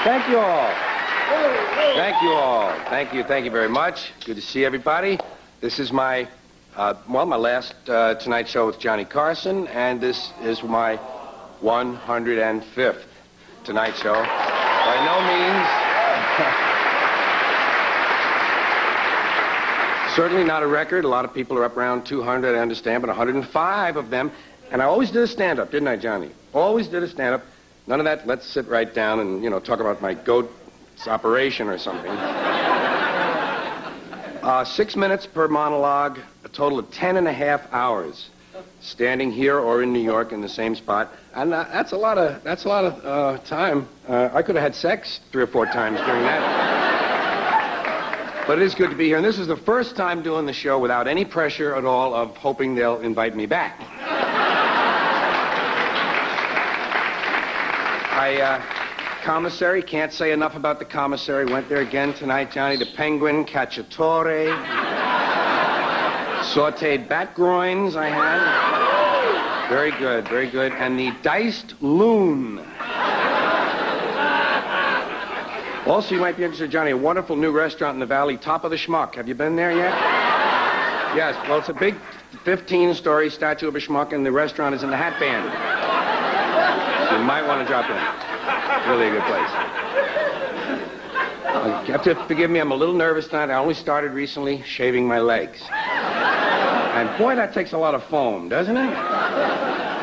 Thank you all. Thank you all. Thank you very much. Good to see everybody. This is my last Tonight Show with Johnny Carson, and this is my 105th Tonight Show. By no means, certainly not a record. A lot of people are up around 200, I understand, but 105 of them. And I always did a stand-up, didn't I, Johnny? Always did a stand-up. None of that, let's sit right down and, talk about my goat's operation or something. 6 minutes per monologue, a total of 10.5 hours, standing here or in New York in the same spot. And that's a lot of time. I could have had sex 3 or 4 times during that. But it is good to be here. And this is the first time doing the show without any pressure at all of hoping they'll invite me back. Commissary, can't say enough about the commissary. Went there again tonight, Johnny. The penguin, cacciatore, sauteed bat groins I had. Very good, very good. And the diced loon. Also, you might be interested, Johnny, a wonderful new restaurant in the valley, Top of the Schmuck. Have you been there yet? Yes, well, it's a big 15-story statue of a schmuck, and the restaurant is in the Hat Band. You might want to drop in. Really a good place. You have to forgive me, I'm a little nervous tonight. I only started recently shaving my legs. And boy, that takes a lot of foam, doesn't it?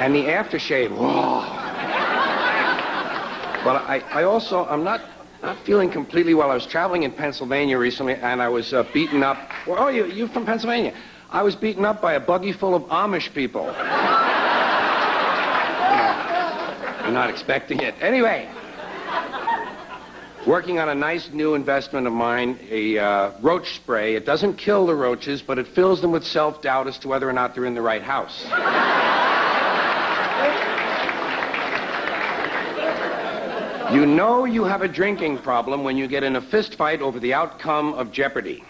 And the aftershave, whoa. But I'm not feeling completely well. I was traveling in Pennsylvania recently, and I was beaten up. Well, oh, you from Pennsylvania? I was beaten up by a buggy full of Amish people. I'm not expecting it. Anyway, working on a nice new investment of mine, a roach spray. It doesn't kill the roaches, but it fills them with self-doubt as to whether or not they're in the right house. You know you have a drinking problem when you get in a fist fight over the outcome of Jeopardy.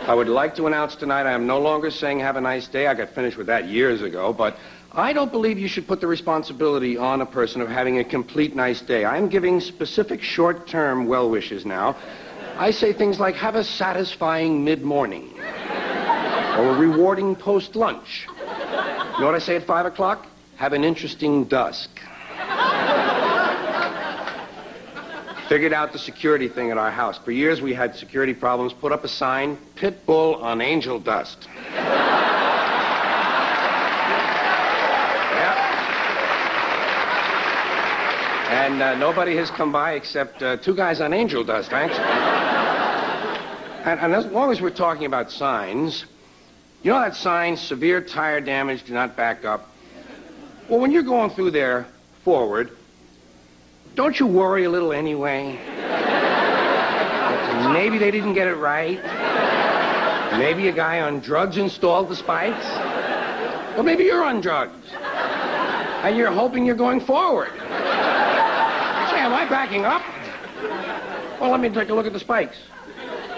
I would like to announce tonight I am no longer saying have a nice day. I got finished with that years ago, but I don't believe you should put the responsibility on a person of having a complete nice day. I'm giving specific short-term well wishes now. I say things like have a satisfying mid-morning or a rewarding post-lunch. You know what I say at 5 o'clock? Have an interesting dusk. Figured out the security thing at our house. For years we had security problems. Put up a sign, pit bull on angel dust. Yeah. And nobody has come by except 2 guys on angel dust, actually. And as long as we're talking about signs, you know that sign, severe tire damage, do not back up? Well, when you're going through there forward, don't you worry a little anyway? Maybe they didn't get it right. Maybe a guy on drugs installed the spikes. Or maybe you're on drugs. And you're hoping you're going forward. Say, am I backing up? Well, let me take a look at the spikes.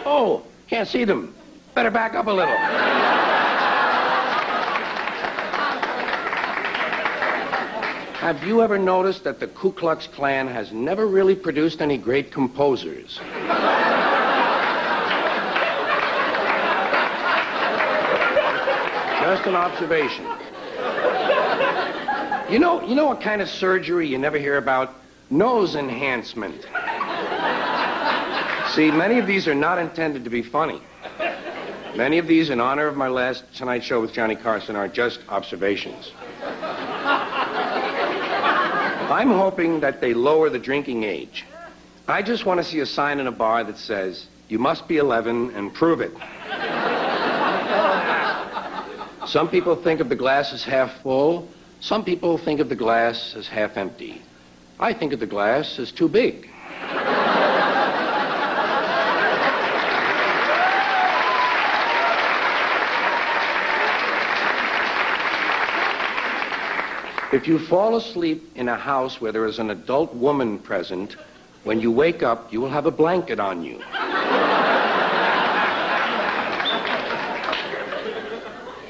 Oh, can't see them. Better back up a little. Have you ever noticed that the Ku Klux Klan has never really produced any great composers? Just an observation. You know what kind of surgery you never hear about? Nose enhancement. See, many of these are not intended to be funny. Many of these, in honor of my last Tonight Show with Johnny Carson, are just observations. I'm hoping that they lower the drinking age. I just want to see a sign in a bar that says, you must be 11 and prove it. Some people think of the glass as half full. Some people think of the glass as half empty. I think of the glass as too big. If you fall asleep in a house where there is an adult woman present, when you wake up, you will have a blanket on you.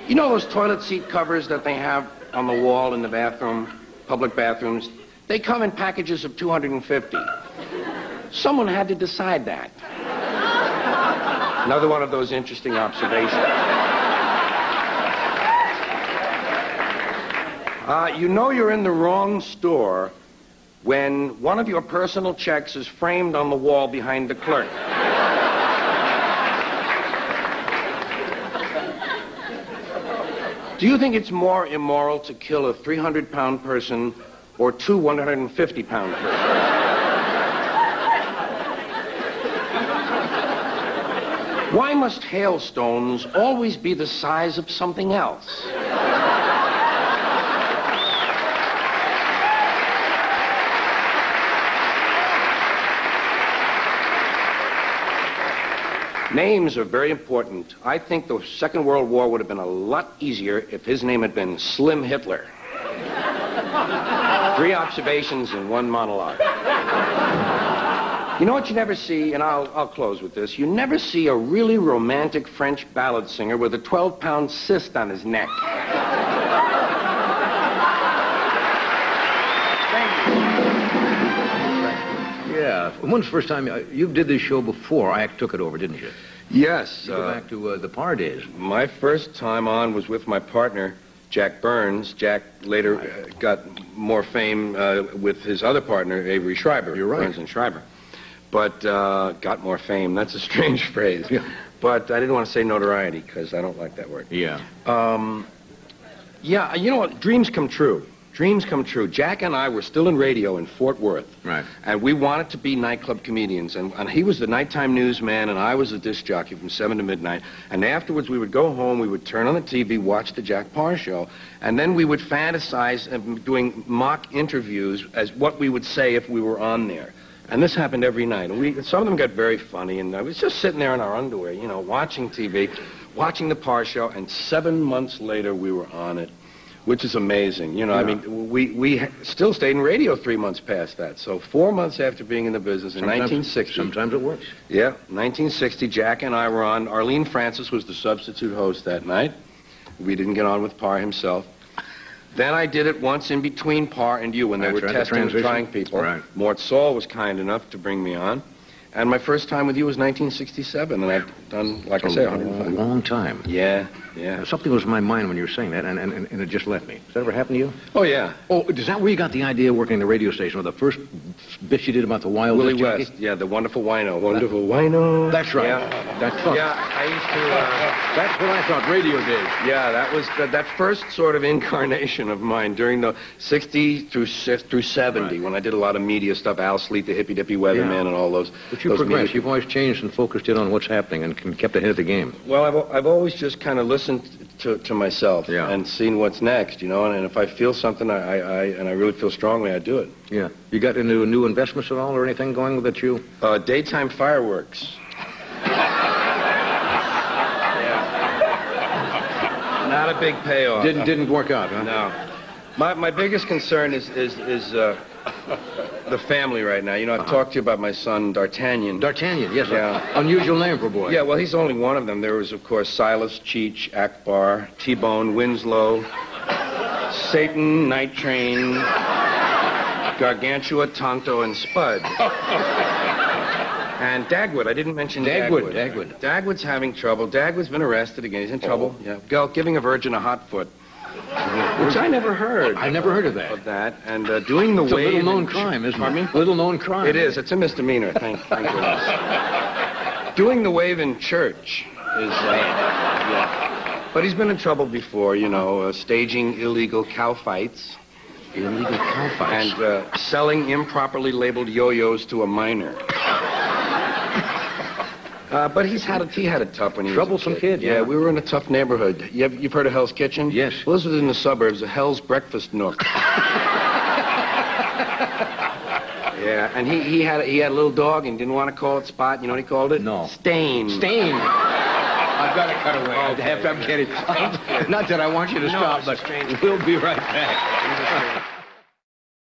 You know those toilet seat covers that they have on the wall in the bathroom? public bathrooms, they come in packages of 250. Someone had to decide that. Another one of those interesting observations. You know you're in the wrong store when one of your personal checks is framed on the wall behind the clerk. Do you think it's more immoral to kill a 300-pound person or two 150-pound persons? Why must hailstones always be the size of something else? Names are very important. I think the Second World War would have been a lot easier if his name had been Slim Hitler. 3 observations in 1 monologue. You know what you never see, and I'll close with this. You never see a really romantic French ballad singer with a 12-pound cyst on his neck. Thank you. Yeah. When's the first time you did this show before I took it over, didn't you? Yes. You go back to the Parr days. My first time on was with my partner, Jack Burns. Jack later got more fame with his other partner, Avery Schreiber. You're right. Burns and Schreiber. But got more fame. That's a strange phrase. Yeah. But I didn't want to say notoriety because I don't like that word. Yeah. Yeah, you know what? Dreams come true. Dreams come true. Jack and I were still in radio in Fort Worth. Right. And we wanted to be nightclub comedians. And he was the nighttime newsman, and I was the disc jockey from 7 to midnight. And afterwards, we would go home, we would turn on the TV, watch the Jack Parr show, and then we would fantasize doing mock interviews as what we would say if we were on there. And this happened every night. And some of them got very funny, and I was just sitting there in our underwear, you know, watching TV, watching the Parr show, and 7 months later, we were on it. Which is amazing. You know, yeah. I mean, we still stayed in radio 3 months past that. So 4 months after being in the business in 1960. Sometimes it works. Yeah, 1960, Jack and I were on. Arlene Francis was the substitute host that night. We didn't get on with Parr himself. Then I did it once in between Parr and you when they were testing and trying people. Right. Mort Saul was kind enough to bring me on. And my first time with you was 1967, and I've done, like I say, 105. A long time. Yeah, yeah. Something was in my mind when you were saying that, and it just left me. Does that ever happen to you? Oh, yeah. Oh, is that where you got the idea of working the radio station, or the first bit you did about the wild Willie West, yeah, the wonderful wino. Wonderful wino. That's right. Yeah. That's fun. Yeah, I used to... That's what I thought, radio days. Yeah, that was that first sort of incarnation of mine during the 60 through 70, right, when I did a lot of media stuff, Al Sleet, the hippy-dippy weatherman, and all those. But you progressed. You've always changed and focused in on what's happening and kept ahead of the game. Well, I've always just kind of listened to myself, yeah, and seen what's next, you know, and if I feel something, I really feel strongly, I do it. Yeah. You got into new investments at all or anything going with it, you? Daytime fireworks. Not a big payoff. Didn't work out, huh? No. My biggest concern is the family right now. You know, I've talked to you about my son, D'Artagnan. D'Artagnan, yes. Yeah. Unusual name for a boy. Yeah, well, he's only one of them. There was, of course, Silas, Cheech, Akbar, T-Bone, Winslow, Satan, Night Train, Gargantua, Tonto, and Spud. And Dagwood, I didn't mention Dagwood. Dagwood's having trouble. Dagwood's been arrested again. He's in trouble. Yeah, giving a virgin a hot foot. Which I never heard. I never heard of that. And doing the wave. It's a little-known crime, isn't it? Pardon me? Little-known crime. It is. It's a misdemeanor. Thank goodness. Doing the wave in church is, yeah. But he's been in trouble before, you know, staging illegal cow fights. Illegal cow fights? And selling improperly labeled yo-yos to a minor. But he had it tough when he was troublesome kid. Yeah, we were in a tough neighborhood. You've heard of Hell's Kitchen? Yes. Well, this was in the suburbs, a Hell's Breakfast Nook. Yeah, and he had a little dog and didn't want to call it Spot. You know what he called it? No. Stain. Stain. I've got to cut away. Okay. I'm kidding. Not that I want you to stop, but we'll be right back.